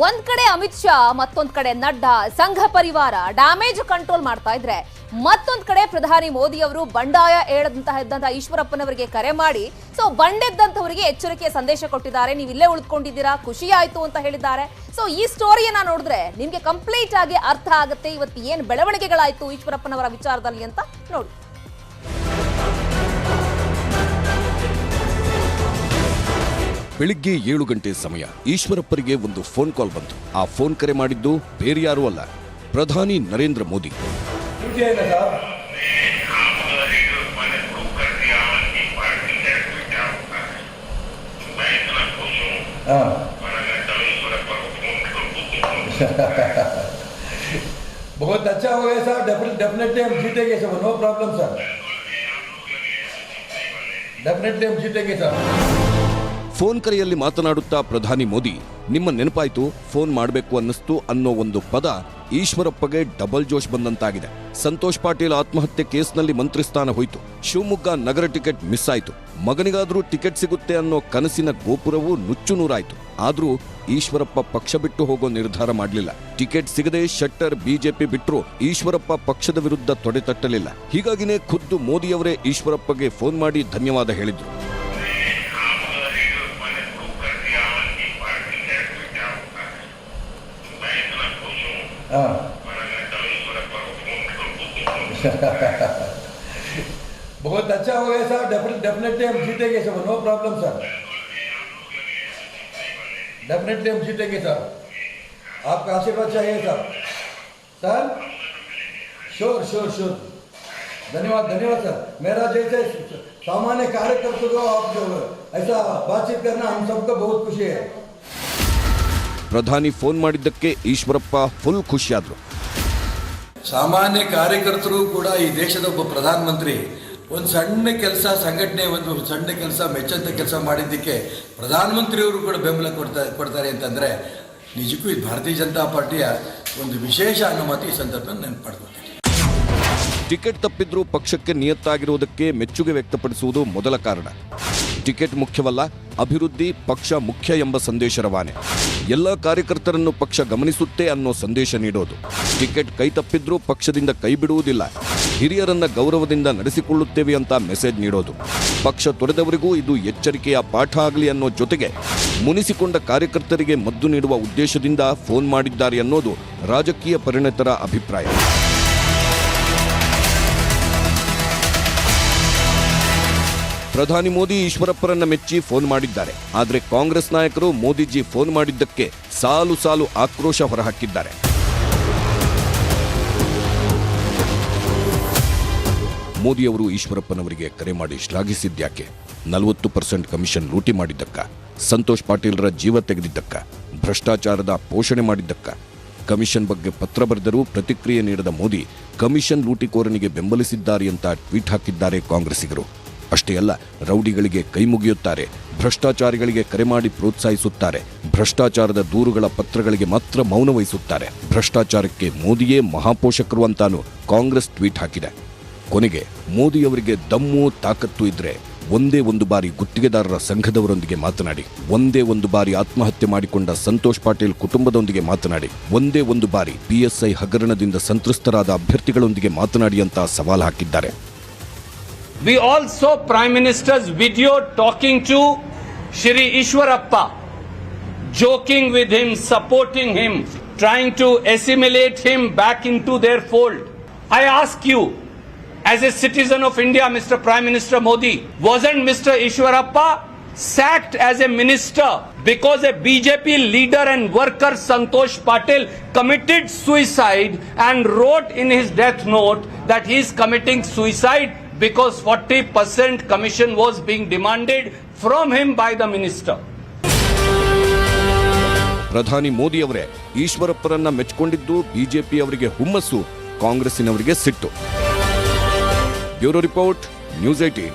ಒಂದ್ ಕಡೆ ಅಮಿತ್ ಶಾ ಮತ್ತೊಂದ್ ಕಡೆ ನಡ್ಡಾ ಸಂಘ ಪರಿವಾರ ಡ್ಯಾಮೇಜ್ ಕಂಟ್ರೋಲ್ ಮಾಡ್ತಾ ಇದ್ರೆ ಮತ್ತೊಂದ್ ಕಡೆ ಪ್ರಧಾನಿ ಮೋದಿ ಅವರು ಬಂಡಾಯ ಇದ್ದಂತಹ ಈಶ್ವರಪ್ಪನವರಿಗೆ ಕರೆ ಮಾಡಿ ಬಂಡೆದ್ದಂತವರಿಗೆ ಎಚ್ಚರಿಕೆಯ ಸಂದೇಶ ಕೊಟ್ಟಿದ್ದಾರೆ. ನೀವು ಇಲ್ಲೇ ಉಳಿದುಕೊಂಡಿದ್ದೀರಾ, ಖುಷಿ ಆಯ್ತು ಅಂತ ಹೇಳಿದ್ದಾರೆ. ಈ ಸ್ಟೋರಿಯನ್ನ ನೋಡಿದ್ರೆ ನಿಮ್ಗೆ ಕಂಪ್ಲೀಟ್ ಆಗಿ ಅರ್ಥ ಆಗುತ್ತೆ ಇವತ್ತು ಏನ್ ಬೆಳವಣಿಗೆಗಳಾಯ್ತು ಈಶ್ವರಪ್ಪನವರ ವಿಚಾರದಲ್ಲಿ ಅಂತ ನೋಡಿ. ಬೆಳಿಗ್ಗೆ 7 ಗಂಟೆ ಸಮಯ ಈಶ್ವರಪ್ಪರಿಗೆ ಒಂದು ಫೋನ್ ಕಾಲ್ ಬಂತು. ಆ ಫೋನ್ ಕರೆ ಮಾಡಿದ್ದು ಬೇರೆ ಯಾರೂ ಅಲ್ಲ, ಪ್ರಧಾನಿ ನರೇಂದ್ರ ಮೋದಿ. बहुत अच्छा हो गया सर, डेफिनेटली हम जीतेंगे sir, no problem sir, definitely हम जीतेंगे सर. ಫೋನ್ ಕರೆಯಲ್ಲಿ ಮಾತನಾಡುತ್ತಾ ಪ್ರಧಾನಿ ಮೋದಿ, ನಿಮ್ಮ ನೆನಪಾಯ್ತು, ಫೋನ್ ಮಾಡಬೇಕು ಅನ್ನಿಸ್ತು ಅನ್ನೋ ಒಂದು ಪದ ಈಶ್ವರಪ್ಪಗೆ ಡಬಲ್ ಜೋಶ್ ಬಂದಂತಾಗಿದೆ. ಸಂತೋಷ್ ಪಾಟೀಲ್ ಆತ್ಮಹತ್ಯೆ ಕೇಸ್ನಲ್ಲಿ ಮಂತ್ರಿ ಸ್ಥಾನ ಹೋಯಿತು. ಶಿವಮೊಗ್ಗ ನಗರ ಟಿಕೆಟ್ ಮಿಸ್ ಆಯಿತು. ಮಗನಿಗಾದ್ರೂ ಟಿಕೆಟ್ ಸಿಗುತ್ತೆ ಅನ್ನೋ ಕನಸಿನ ಗೋಪುರವೂ ನುಚ್ಚು ನೂರಾಯಿತು. ಆದ್ರೂ ಈಶ್ವರಪ್ಪ ಪಕ್ಷ ಬಿಟ್ಟು ಹೋಗೋ ನಿರ್ಧಾರ ಮಾಡಲಿಲ್ಲ. ಟಿಕೆಟ್ ಸಿಗದೆ ಶೆಟ್ಟರ್ ಬಿಜೆಪಿ ಬಿಟ್ಟರು ಈಶ್ವರಪ್ಪ ಪಕ್ಷದ ವಿರುದ್ಧ ತೊಡೆತಟ್ಟಲಿಲ್ಲ. ಹೀಗಾಗಿನೇ ಖುದ್ದು ಮೋದಿಯವರೇ ಈಶ್ವರಪ್ಪಗೆ ಫೋನ್ ಮಾಡಿ ಧನ್ಯವಾದ ಹೇಳಿದ್ರು. बहुत अच्छा हो गया सर, डेफिनेटली हम जीतेंगे sir, no problem sir, definitely हम जीतेंगे सर. आपका आशीर्वाद चाहिए sir. Sir sure sure sure, धन्यवाद धन्यवाद सर. मेरा जैसे सामान्य कार्यकर्ता को आप जो ऐसा बातचीत करना हम सबको बहुत खुशी है. ಪ್ರಧಾನಿ ಫೋನ್ ಮಾಡಿದ್ದಕ್ಕೆ ಈಶ್ವರಪ್ಪ ಫುಲ್ ಖುಷಿಯಾದ್ರು. ಸಾಮಾನ್ಯ ಕಾರ್ಯಕರ್ತರು ಕೂಡ ಈ ದೇಶದ ಒಬ್ಬ ಪ್ರಧಾನಮಂತ್ರಿ ಒಂದು ಸಣ್ಣ ಕೆಲಸ, ಸಂಘಟನೆ ಒಂದು ಸಣ್ಣ ಕೆಲಸ, ಮೆಚ್ಚಂತ ಕೆಲಸ ಮಾಡಿದ್ದಕ್ಕೆ ಪ್ರಧಾನಮಂತ್ರಿಯವರು ಕೂಡ ಬೆಂಬಲ ಕೊಡ್ತಾರೆ ಅಂತಂದರೆ ನಿಜಕ್ಕೂ ಇದು ಭಾರತೀಯ ಜನತಾ ಪಾರ್ಟಿಯ ಒಂದು ವಿಶೇಷ ಅನುಮತಿ ಈ ಸಂದರ್ಭದಲ್ಲಿ ನೆನಪು ಪಡ್ಕೊಳ್ತೀನಿ. ಟಿಕೆಟ್ ತಪ್ಪಿದ್ರೂ ಪಕ್ಷಕ್ಕೆ ನಿಯತ್ತಾಗಿರುವುದಕ್ಕೆ ಮೆಚ್ಚುಗೆ ವ್ಯಕ್ತಪಡಿಸುವುದು ಮೊದಲ ಕಾರಣ. ಟಿಕೆಟ್ ಮುಖ್ಯವಲ್ಲ, ಅಭಿವೃದ್ಧಿ ಪಕ್ಷ ಮುಖ್ಯ ಎಂಬ ಸಂದೇಶ ರವಾನೆ. ಎಲ್ಲ ಕಾರ್ಯಕರ್ತರನ್ನು ಪಕ್ಷ ಗಮನಿಸುತ್ತೆ ಅನ್ನೋ ಸಂದೇಶ ನೀಡೋದು. ಟಿಕೆಟ್ ಕೈ ತಪ್ಪಿದ್ರೂ ಪಕ್ಷದಿಂದ ಕೈ ಬಿಡುವುದಿಲ್ಲ, ಹಿರಿಯರನ್ನ ಗೌರವದಿಂದ ನಡೆಸಿಕೊಳ್ಳುತ್ತೇವೆ ಅಂತ ಮೆಸೇಜ್ ನೀಡೋದು. ಪಕ್ಷ ತೊರೆದವರಿಗೂ ಇದು ಎಚ್ಚರಿಕೆಯ ಪಾಠ ಆಗಲಿ ಅನ್ನೋ ಜೊತೆಗೆ ಮುನಿಸಿಕೊಂಡ ಕಾರ್ಯಕರ್ತರಿಗೆ ಮದ್ದು ನೀಡುವ ಉದ್ದೇಶದಿಂದ ಫೋನ್ ಮಾಡಿದ್ದಾರೆ ಅನ್ನೋದು ರಾಜಕೀಯ ಪರಿಣತರ ಅಭಿಪ್ರಾಯ. ಪ್ರಧಾನಿ ಮೋದಿ ಈಶ್ವರಪ್ಪರನ್ನ ಮೆಚ್ಚಿ ಫೋನ್ ಮಾಡಿದ್ದಾರೆ. ಆದರೆ ಕಾಂಗ್ರೆಸ್ ನಾಯಕರು ಮೋದಿಜಿ ಫೋನ್ ಮಾಡಿದ್ದಕ್ಕೆ ಸಾಲು ಸಾಲು ಆಕ್ರೋಶ ಹೊರಹಾಕಿದ್ದಾರೆ. ಮೋದಿಯವರು ಈಶ್ವರಪ್ಪನವರಿಗೆ ಕರೆ ಮಾಡಿ ಶ್ಲಾಘಿಸಿದ್ಯಾಕೆ? 40% ಕಮಿಷನ್ ಲೂಟಿ ಮಾಡಿದ್ದಕ್ಕ, ಸಂತೋಷ್ ಪಾಟೀಲ್ರ ಜೀವ ತೆಗೆದಿದ್ದಕ್ಕ, ಭ್ರಷ್ಟಾಚಾರದ ಪೋಷಣೆ ಮಾಡಿದ್ದಕ್ಕ. ಕಮಿಷನ್ ಬಗ್ಗೆ ಪತ್ರ ಬರೆದರೂ ಪ್ರತಿಕ್ರಿಯೆ ನೀಡದ ಮೋದಿ ಕಮಿಷನ್ ಲೂಟಿಕೋರನಿಗೆ ಬೆಂಬಲಿಸಿದ್ದಾರೆ ಅಂತ ಟ್ವೀಟ್ ಹಾಕಿದ್ದಾರೆ ಕಾಂಗ್ರೆಸ್ಸಿಗರು. ಅಷ್ಟೇ ಅಲ್ಲ, ರೌಡಿಗಳಿಗೆ ಕೈ ಮುಗಿಯುತ್ತಾರೆ, ಭ್ರಷ್ಟಾಚಾರಿಗಳಿಗೆ ಕರೆ ಮಾಡಿ ಪ್ರೋತ್ಸಾಹಿಸುತ್ತಾರೆ, ಭ್ರಷ್ಟಾಚಾರದ ದೂರುಗಳ ಪತ್ರಗಳಿಗೆ ಮಾತ್ರ ಮೌನ ವಹಿಸುತ್ತಾರೆ. ಭ್ರಷ್ಟಾಚಾರಕ್ಕೆ ಮೋದಿಯೇ ಮಹಾಪೋಷಕರು ಅಂತಾನು ಕಾಂಗ್ರೆಸ್ ಟ್ವೀಟ್ ಹಾಕಿದೆ. ಕೊನೆಗೆ ಮೋದಿಯವರಿಗೆ ದಮ್ಮು ತಾಕತ್ತು ಇದ್ರೆ ಒಂದೇ ಒಂದು ಬಾರಿ ಗುತ್ತಿಗೆದಾರರ ಸಂಘದವರೊಂದಿಗೆ ಮಾತನಾಡಿ, ಒಂದೇ ಒಂದು ಬಾರಿ ಆತ್ಮಹತ್ಯೆ ಮಾಡಿಕೊಂಡ ಸಂತೋಷ್ ಪಾಟೀಲ್ ಕುಟುಂಬದೊಂದಿಗೆ ಮಾತನಾಡಿ, ಒಂದೇ ಒಂದು ಬಾರಿ PSI ಹಗರಣದಿಂದ ಸಂತ್ರಸ್ತರಾದ ಅಭ್ಯರ್ಥಿಗಳೊಂದಿಗೆ ಮಾತನಾಡಿ ಅಂತ ಸವಾಲು ಹಾಕಿದ್ದಾರೆ. We all saw Prime Minister's video talking to Shri Ishwarappa, joking with him, supporting him, trying to assimilate him back into their fold. I ask you, as a citizen of India, Mr. Prime Minister Modi, wasn't Mr. Ishwarappa sacked as a minister because a BJP leader and worker Santosh Patil committed suicide and wrote in his death note that he is committing suicide because 40% commission was being demanded from him by the minister. ಪ್ರಧಾನಿ ಮೋದಿ ಅವರೇ ಈಶ್ವರಪ್ಪರನ್ನ ಮೆಚ್ಚಿಕೊಂಡಿದ್ದು BJP ಅವರಿಗೆ ಹುಮ್ಮಸ್ಸು, ಕಾಂಗ್ರೆಸ್ಸಿನವರಿಗೆ ಸಿಟ್ಟು. Bureau report, news 18.